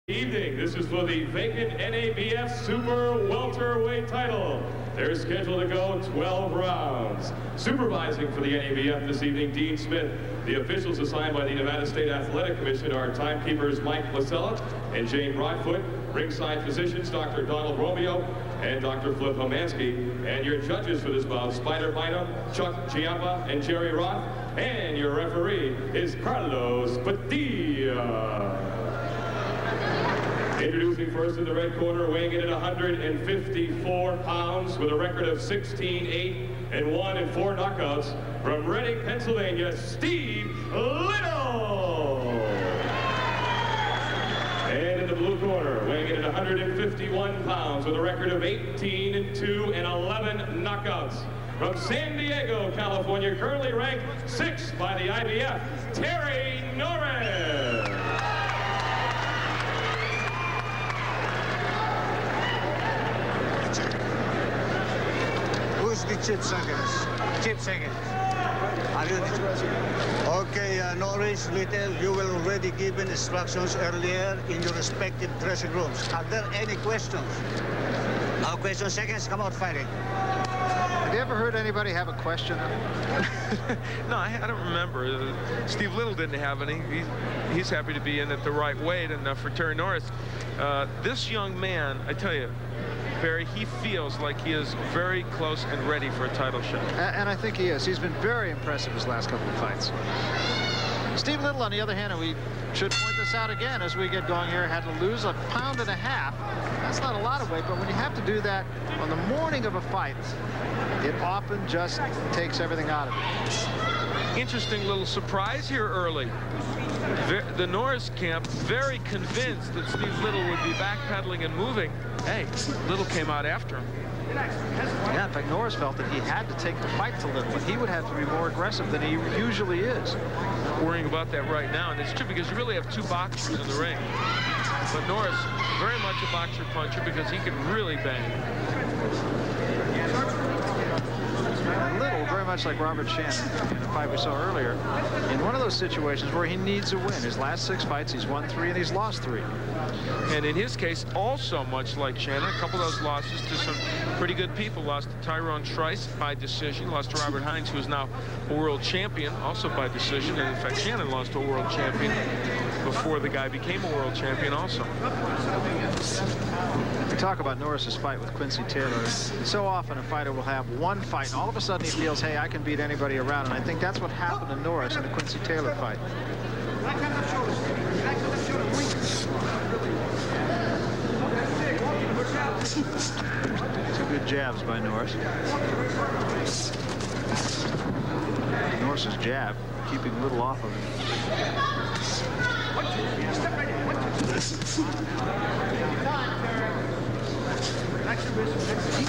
Evening. This is for the vacant NABF Super Welterweight title. They're scheduled to go 12 rounds. Supervising for the NABF this evening, Dean Smith. The officials assigned by the Nevada State Athletic Commission are timekeepers Mike Lasella and Jane Broadfoot. Ringside physicians Dr. Donald Romeo and Dr. Flip Homansky. And your judges for this bout, Spider Bynum, Chuck Giampa, and Jerry Roth. And your referee is Carlos Padilla. Introducing first in the red corner, weighing in at 154 pounds with a record of 16-8-1 and 4 knockouts, from Reading, Pennsylvania, Steve Little. And in the blue corner, weighing in at 151 pounds with a record of 18-2 and 11 knockouts, from San Diego, California, currently ranked 6th by the IBF, Terry Norris. Who's the chip seconds? Chip seconds. Are you okay, Norris, Little, you were already given instructions earlier in your respective dressing rooms. Are there any questions? No questions, seconds, come out fighting. Have you ever heard anybody have a question? No, I don't remember. Steve Little didn't have any. He's happy to be in at the right weight. And for Terry Norris, this young man, I tell you, Barry, he feels like he is very close and ready for a title shot. And I think he is. He's been very impressive his last couple of fights. Steve Little, on the other hand, and we should point this out again as we get going here, had to lose 1.5 pounds. That's not a lot of weight, but when you have to do that on the morning of a fight, it often just takes everything out of it. Interesting little surprise here early. The Norris camp very convinced that Steve Little would be backpedaling and moving. Hey, Little came out after him. Yeah, in fact, Norris felt that he had to take the fight to Little, but he would have to be more aggressive than he usually is. Worrying about that right now, and it's true because you really have two boxers in the ring. But Norris, very much a boxer-puncher because he can really bang. Little, very much like Robert Shannon in the fight we saw earlier, in one of those situations where he needs a win. His last 6 fights, he's won 3 and he's lost 3. And in his case, also much like Shannon, a couple of those losses to some pretty good people. Lost to Tyrone Trice by decision. Lost to Robert Hines, who is now a world champion, also by decision. And in fact, Shannon lost to a world champion before the guy became a world champion also. We talk about Norris's fight with Quincy Taylor. So often a fighter will have one fight, and all of a sudden he feels, hey, I can beat anybody around. And I think that's what happened to Norris in the Quincy Taylor fight. Two good jabs by Norris. Norris's jab keeping Little off of him.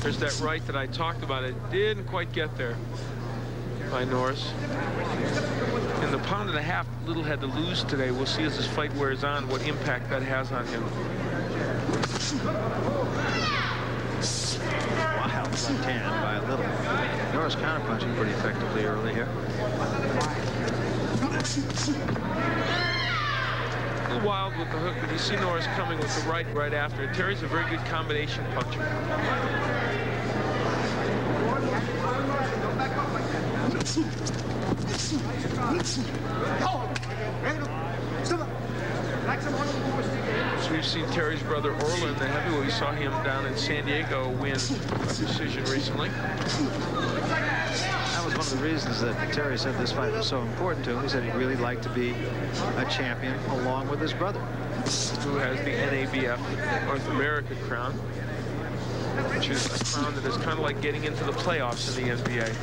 There's that right that I talked about. It didn't quite get there by Norris. In the 1.5 pounds Little had to lose today. We'll see as this fight wears on what impact that has on him. Wild left hand by Little. Norris counterpunching pretty effectively early here. A little wild with the hook, but you see Norris coming with the right after. Terry's a very good combination puncher. So we've seen Terry's brother Orlin, the heavyweight. We saw him down in San Diego win a decision recently. That was one of the reasons that Terry said this fight was so important to him. He said he'd really like to be a champion along with his brother, who has the NABF North America crown, which is a crown that is kind of like getting into the playoffs in the NBA.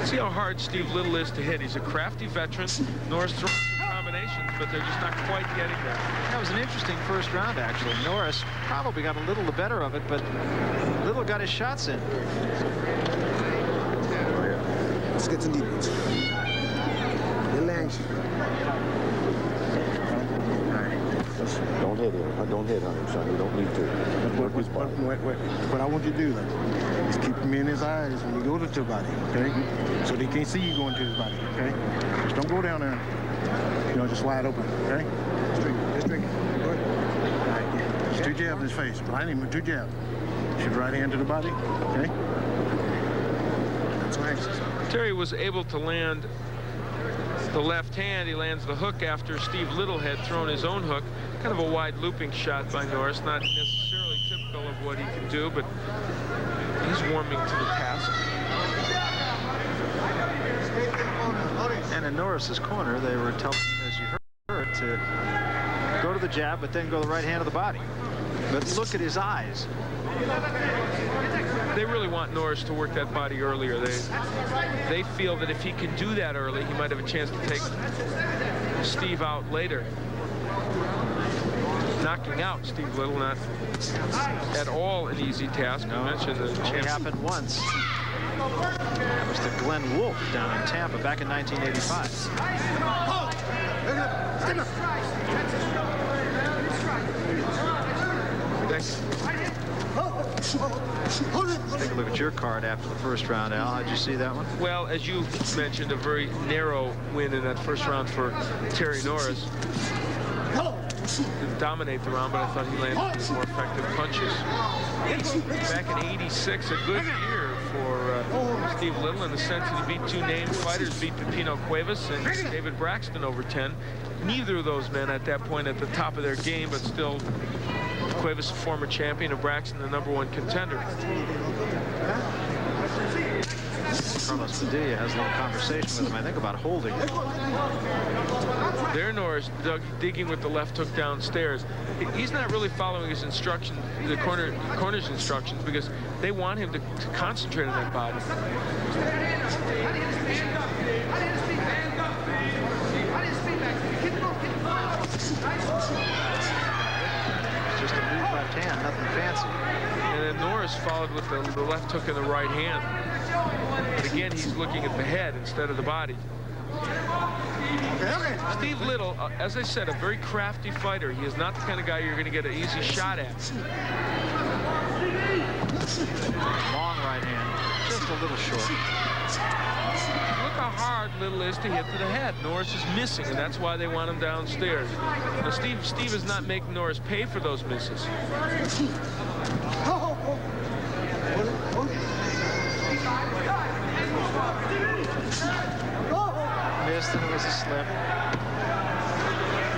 See how hard Steve Little is to hit. He's a crafty veteran. Norris throws some combinations, but they're just not quite getting there. That was an interesting first round, actually. Norris probably got a little the better of it, but Little got his shots in. Let's get to the relax. hit him. Don't hit on him, son. You don't need to. What I want you to do, though, is keep him in his eyes when you go to the body, okay? So they can't see you going to his body, okay? Just don't go down there, you know, just wide open, okay? Just drink it. Go ahead. All right, yeah. Just 2 jabs in his face. Behind him with 2 jabs. Shoot right hand to the body, okay? That's right. Terry was able to land the left hand. He lands the hook after Steve Little had thrown his own hook. Kind of a wide looping shot by Norris. Not necessarily typical of what he can do, but he's warming to the task. And in Norris's corner, they were telling him, as you heard, to go to the jab, but then go the right hand of the body. But look at his eyes. They really want Norris to work that body earlier. They feel that if he can do that early, he might have a chance to take Steve out later. Knocking out Steve Little, not at all an easy task. No, I mentioned the only happened once. That was to Glenn Wolfe down in Tampa back in 1985. Take a look at your card after the first round, Al. How'd you see that one? Well, as you mentioned, a very narrow win in that first round for Terry Norris. Didn't dominate the round, but I thought he landed some more effective punches. Back in '86, a good year for Steve Little in the sense that he beat 2 named fighters, beat Pepino Cuevas and David Braxton over 10. Neither of those men at that point at the top of their game, but still Cuevas a former champion, and Braxton the #1 contender. Carlos Padilla has a little conversation with him, I think, about holding. There Norris digging with the left hook downstairs. He's not really following his instructions, the corner's instructions, because they want him to concentrate on that body. Just a neat left hand, nothing fancy. And then Norris followed with the left hook in the right hand. But again, he's looking at the head instead of the body. Steve Little, as I said, a very crafty fighter. He is not the kind of guy you're going to get an easy shot at. Long right hand, just a little short. Look how hard Little is to hit to the head. Norris is missing, and that's why they want him downstairs. Now, Steve is not making Norris pay for those misses. Missed, and it was a slip.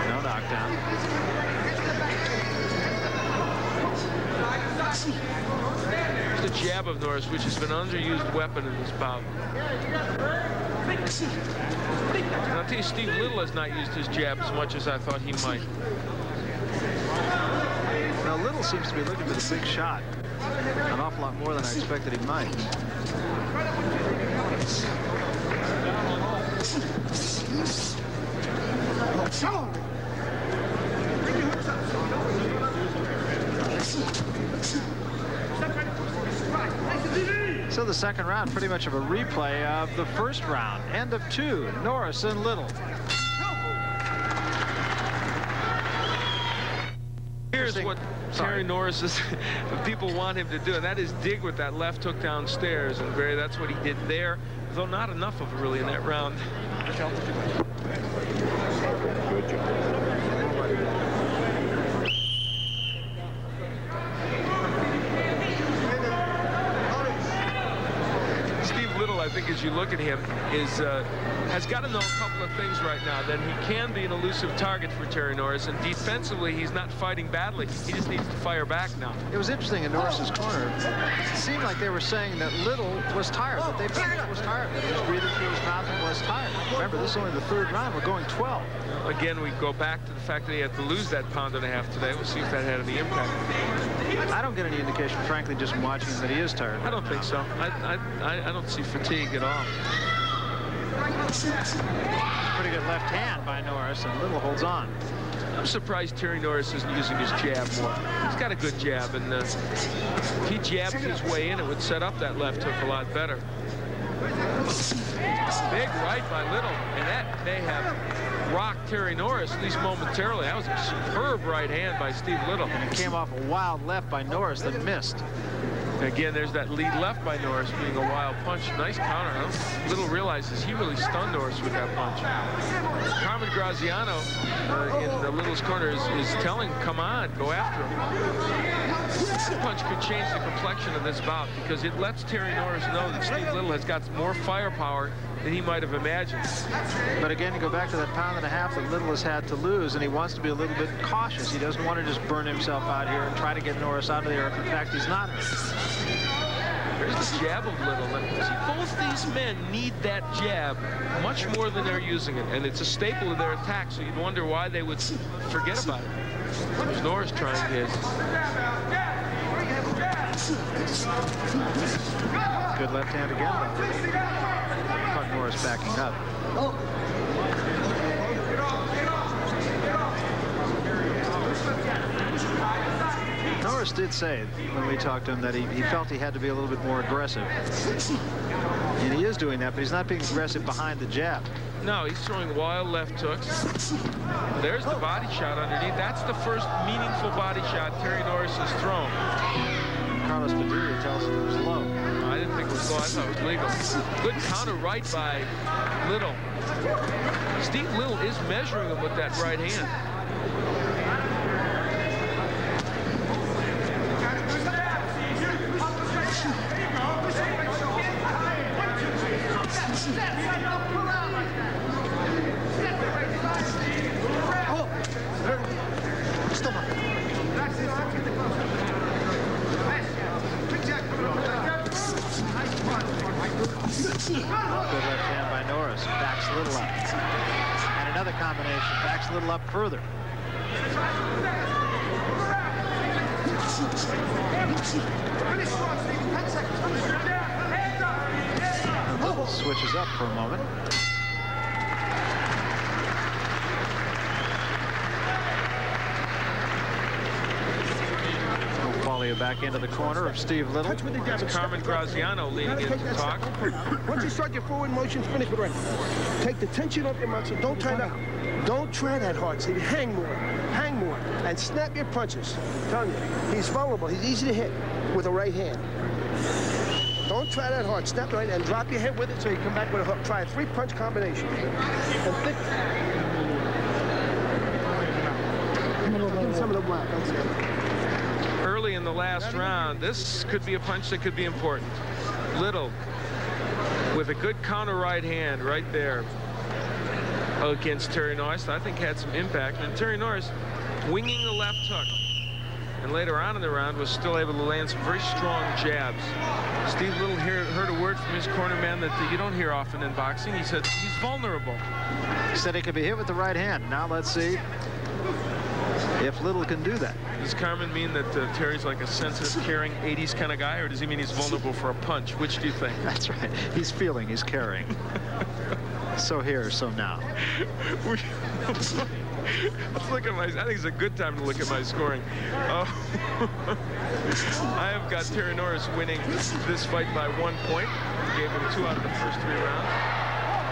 No knockdown. The jab of Norris, which has been an underused weapon in this bout. And I'll tell you, Steve Little has not used his jab as much as I thought he might. Now, Little seems to be looking for the big shot. An awful lot more than I expected he might. So the second round, pretty much of a replay of the first round. End of 2, Norris and Little. Here's what Terry Norris is, people want him to do, and that is dig with that left hook downstairs. And that's what he did there, though not enough of it really in that round. Good job. I think as you look at him has got to know a couple of things right now. That he can be an elusive target for Terry Norris, and defensively he's not fighting badly. He just needs to fire back now. It was interesting in Norris's corner. It seemed like they were saying that Little was tired, that they felt he was tired, that he was breathing through his mouth and was tired. Remember, this is only the third round. We're going 12. Again, we go back to the fact that he had to lose that £1.5 today. We'll see if that had any impact. I don't get any indication, frankly, just from watching him, that he is tired. I don't think so. I don't see fatigue at all. Pretty good left hand by Norris, and Little holds on. I'm surprised Terry Norris isn't using his jab more. He's got a good jab, and if he jabbed his way in, it would set up that left hook a lot better. Big right by Little, and that may have rocked Terry Norris, at least momentarily. That was a superb right hand by Steve Little. And it came off a wild left by Norris that missed. Again, there's that lead left by Norris being a wild punch. Nice counter. Huh? Little realizes he really stunned Norris with that punch. Carmen Graziano in the Little's corner is telling, come on, go after him. This punch could change the complexion of this bout because it lets Terry Norris know that Steve Little has got more firepower than he might have imagined. But again, you go back to that pound-and-a-half that Little has had to lose, and he wants to be a little bit cautious. He doesn't want to just burn himself out here and try to get Norris out of there if, in fact, he's not hurt. There's the jab of Little. See, both these men need that jab much more than they're using it, and it's a staple of their attack, so you'd wonder why they would forget about it. There's Norris trying his. Good left hand again, though. Caught Norris backing up. Norris did say when we talked to him that he felt he had to be a little bit more aggressive. And he is doing that, but he's not being aggressive behind the jab. No, he's throwing wild left hooks. There's the body shot underneath. That's the first meaningful body shot Terry Norris has thrown. Carlos Padilla tells him it was low. I didn't think it was low. I thought it was legal. Good counter right by Little. Steve Little is measuring him with that right hand. Good left hand by Norris. Backs Little up. And another combination. Backs Little up further. And Little switches up for a moment. Back into the corner of Steve Little. That's Carmen Graziano leaning in to talk. Once you start your forward motion, finish with right. Take the tension off your muscle. Don't try that. Don't try that hard. See, hang more, and snap your punches. I'm telling you, he's vulnerable. He's easy to hit with a right hand. Don't try that hard. Snap right and drop your head with it so you come back with a hook. Try a 3-punch combination. And think. Some of the black. That's it. Early in the last round, this could be a punch that could be important. Little with a good counter right hand right there against Terry Norris, I think had some impact. And Terry Norris winging the left hook. And later on in the round was still able to land some very strong jabs. Steve Little heard a word from his corner man that you don't hear often in boxing. He said he's vulnerable. He said he could be hit with the right hand. Now let's see if Little can do that. Does Carmen mean that Terry's like a sensitive, caring 80s kind of guy, or does he mean he's vulnerable for a punch? Which do you think? That's right. He's feeling, he's caring. So here, so now. Let's look at my, I think it's a good time to look at my scoring. I have got Terry Norris winning this fight by 1 point. Gave him 2 out of the first 3 rounds.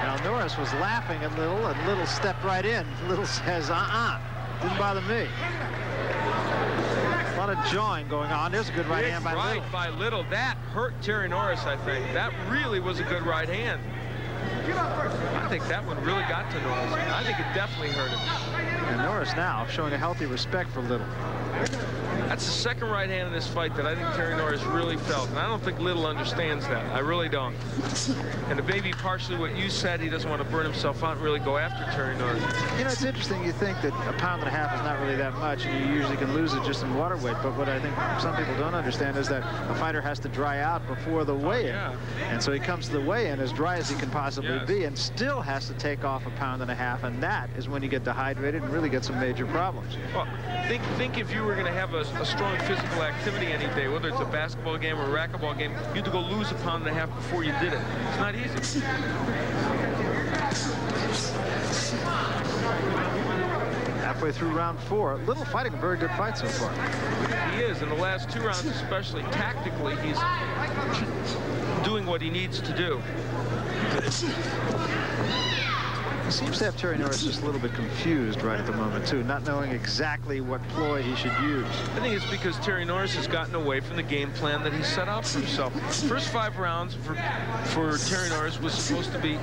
Now Norris was laughing at Little, and Little stepped right in. Little says, didn't bother me. A lot of jawing going on. There's a good right hand by Little. Right by Little. That hurt Terry Norris, I think. That really was a good right hand. I think that one really got to Norris. I think it definitely hurt him. And Norris now showing a healthy respect for Little. That's the second right hand in this fight that I think Terry Norris really felt. And I don't think Little understands that. I really don't. And it may be partially what you said. He doesn't want to burn himself out and really go after Terry Norris. You know, it's interesting. You think that a pound and a half is not really that much, and you usually can lose it just in water weight. But what I think some people don't understand is that a fighter has to dry out before the weigh-in. Yeah. And so he comes to the weigh-in as dry as he can possibly be, and still has to take off a pound and a half. And that is when you get dehydrated and really get some major problems. Well, think if you were going to have a strong physical activity any day, whether it's a basketball game or a racquetball game, you had to go lose a pound and a half before you did it. It's not easy. Halfway through round 4, Little fighting a very good fight so far. He is. In the last 2 rounds, especially tactically, he's doing what he needs to do. He seems to have Terry Norris just a little bit confused right at the moment, too, not knowing exactly what ploy he should use. I think it's because Terry Norris has gotten away from the game plan that he set out for himself. First 5 rounds for Terry Norris was supposed to be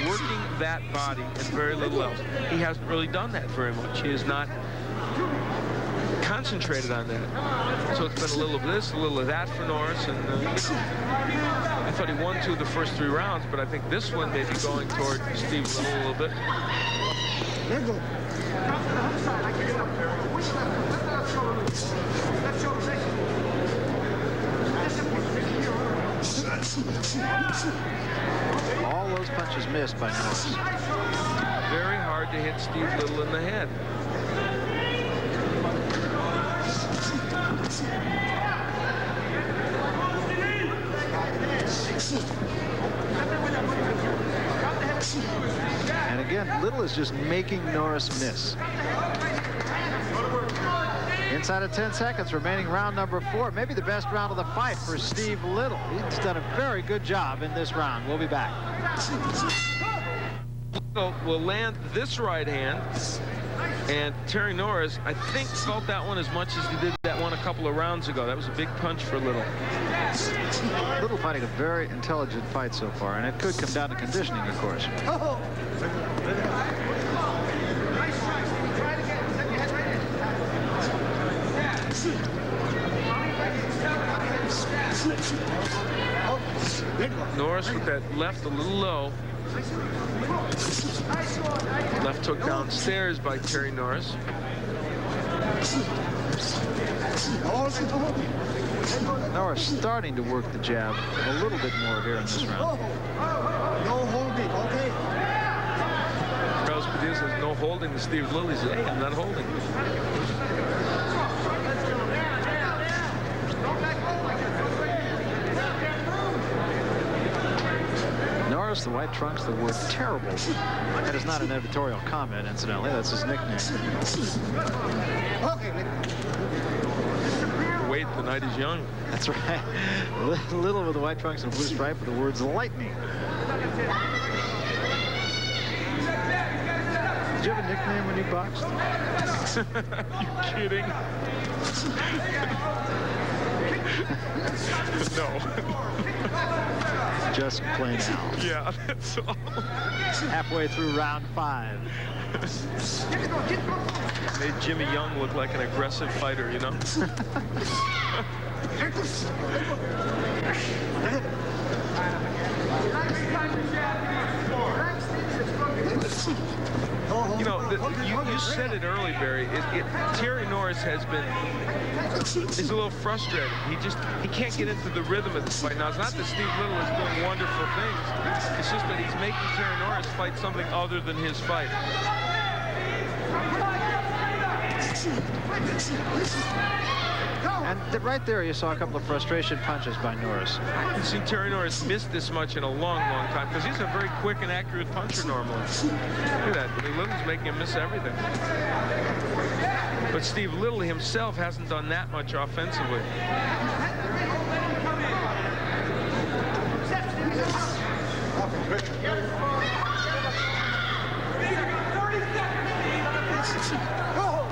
working that body and very little else. He hasn't really done that very much. He has not concentrated on that. So it's been a little of this, a little of that for Norris, and you know, I thought he won 2 of the first 3 rounds, but I think this one may be going toward Steve Little a little bit. All those punches missed by Norris. Very hard to hit Steve Little in the head. And again, Little is just making Norris miss. Inside of 10 seconds, remaining round number 4. Maybe the best round of the fight for Steve Little. He's done a very good job in this round. We'll be back. Little will land this right hand, and Terry Norris, I think, felt that one as much as he did that one a couple of rounds ago. That was a big punch for Little. Little fighting a very intelligent fight so far, and it could come down to conditioning, of course. Norris with that left a little low. Left hook downstairs by Terry Norris. Norris starting to work the jab a little bit more here in this round. No holding, okay? Carlos Padilla says no holding to Steve Little. He says, hey, I'm not holding. Norris, the white trunks, the word terrible. That is not an editorial comment, incidentally. That's his nickname. Wait, the night is young. That's right. Little with the white trunks and blue stripe with the words lightning. Did you have a nickname when you boxed? You kidding? No. Just plain Al. Yeah, that's all. Halfway through round 5. Made Jimmy Young look like an aggressive fighter, you know? You know, you said it early, Barry. Terry Norris is a little frustrated. He can't get into the rhythm of this fight. Now, it's not that Steve Little is doing wonderful things. It's just that he's making Terry Norris fight something other than his fight. And right there, you saw a couple of frustration punches by Norris. I haven't seen Terry Norris miss this much in a long, long time, because he's a very quick and accurate puncher normally. Look at that. I mean, Little's making him miss everything. But Steve Little himself hasn't done that much offensively.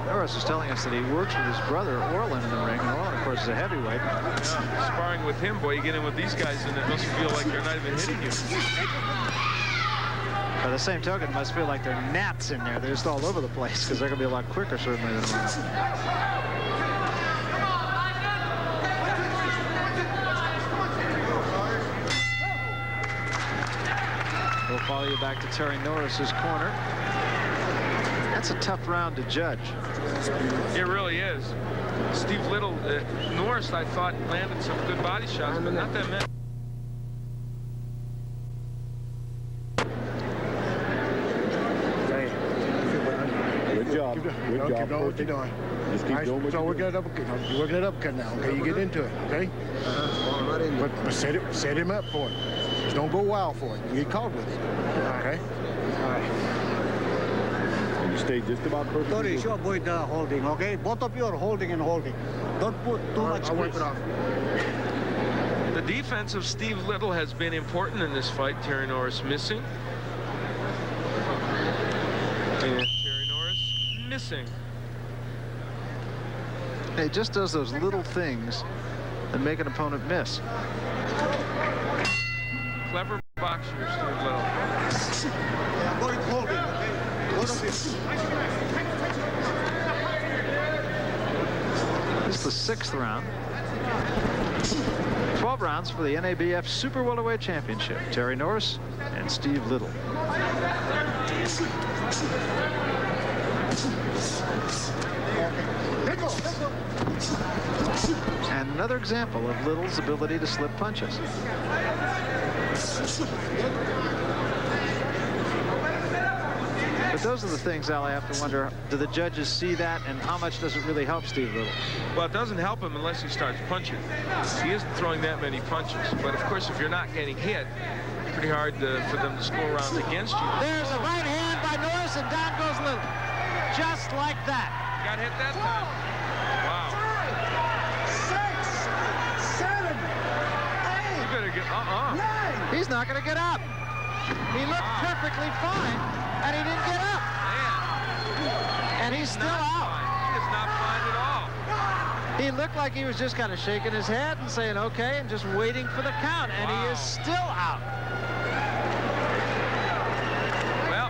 Norris is telling us that he works with his brother Orlin in the ring, and Orlin, of course, is a heavyweight. Yeah, sparring with him, boy, you get in with these guys, and it must feel like they're not even hitting you. By the same token, it must feel like they're gnats in there. They're just all over the place, because they're going to be a lot quicker, certainly, than Orlin. We'll follow you back to Terry Norris's corner. That's a tough round to judge. It really is. Steve Little, Norris, I thought, landed some good body shots, but not that many. Good job. Good job. Keep doing what you're doing. Just keep doing what so you're work doing. that uppercut. You're working that uppercut now, okay? You get into it, okay? But set him up for it. Just don't go wild for it. You get caught with it, okay? All right. And you stay just about perfect. Norris, you avoid holding, okay? Both of you are holding and holding. Don't put too much I'll wipe squeeze. it off. The defense of Steve Little has been important in this fight. Terry Norris missing. And Terry Norris missing. He just does those little things that make an opponent miss. Clever boxer, Steve Little. Hold it, okay? Both of you. This is the 6th round. 12 rounds for the NABF Super Welterweight Championship. Terry Norris and Steve Little. And another example of Little's ability to slip punches. But those are the things, Al, I have to wonder, do the judges see that, and how much does it really help Steve Little? Well, it doesn't help him unless he starts punching. He isn't throwing that many punches. But, of course, if you're not getting hit, it's pretty hard for them to score rounds against you. There's a right hand by Norris, and down goes Little. Just like that. Got hit that time. Wow. 6, 7, 8. You better get, 9. He's not going to get up. He looked perfectly fine, and he didn't get up. Man. And he's still out. He is not fine at all. He looked like he was just kind of shaking his head and saying, okay, and just waiting for the count, and he is still out.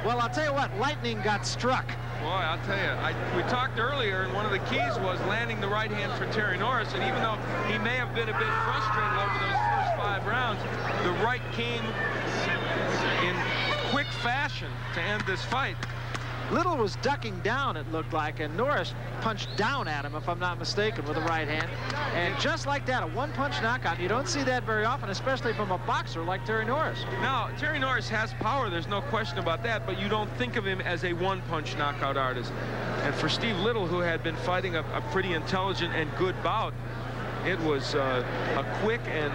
Well, I'll tell you what, lightning got struck. Boy, I'll tell you, we talked earlier, and one of the keys was landing the right hand for Terry Norris, and even though he may have been a bit frustrated over those first 5 rounds, the right came in quick fashion to end this fight. Little was ducking down, it looked like, and Norris punched down at him, if I'm not mistaken, with the right hand. And just like that, a one-punch knockout. You don't see that very often, especially from a boxer like Terry Norris. Now, Terry Norris has power, there's no question about that, but you don't think of him as a one-punch knockout artist. And for Steve Little, who had been fighting a pretty intelligent and good bout, it was a quick and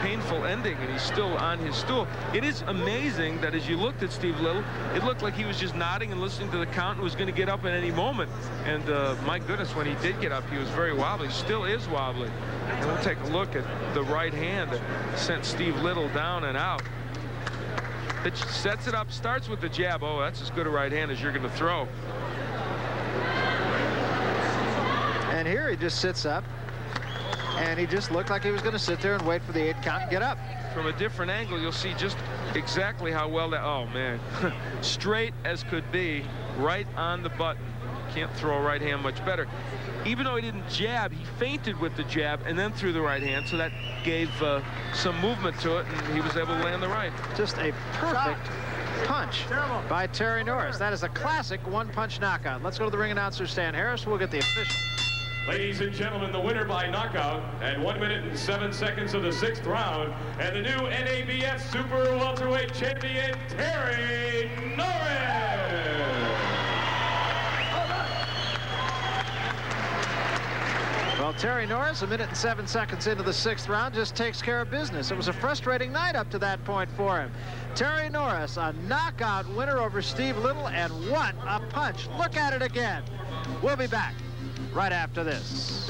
painful ending, and he's still on his stool. It is amazing that as you looked at Steve Little, it looked like he was just nodding and listening to the count and was going to get up at any moment. And my goodness, when he did get up, he was very wobbly. Still is wobbly. And we'll take a look at the right hand that sent Steve Little down and out. It sets it up, starts with the jab. Oh, that's as good a right hand as you're going to throw. And here he just sits up. And he just looked like he was going to sit there and wait for the 8 count and get up. From a different angle, you'll see just exactly how well that, oh man, straight as could be, right on the button. Can't throw a right hand much better. Even though he didn't jab, he feinted with the jab and then threw the right hand, so that gave some movement to it, and he was able to land the right. Just a perfect punch by Terry Norris. That is a classic one-punch knockout. Let's go to the ring announcer, Stan Harris. We'll get the official. Ladies and gentlemen, the winner by knockout at 1 minute and 7 seconds of the 6th round, and the new NABF Super Welterweight Champion, Terry Norris. Well, Terry Norris, 1 minute and 7 seconds into the 6th round, just takes care of business. It was a frustrating night up to that point for him. Terry Norris, a knockout winner over Steve Little, and what a punch. Look at it again. We'll be back right after this.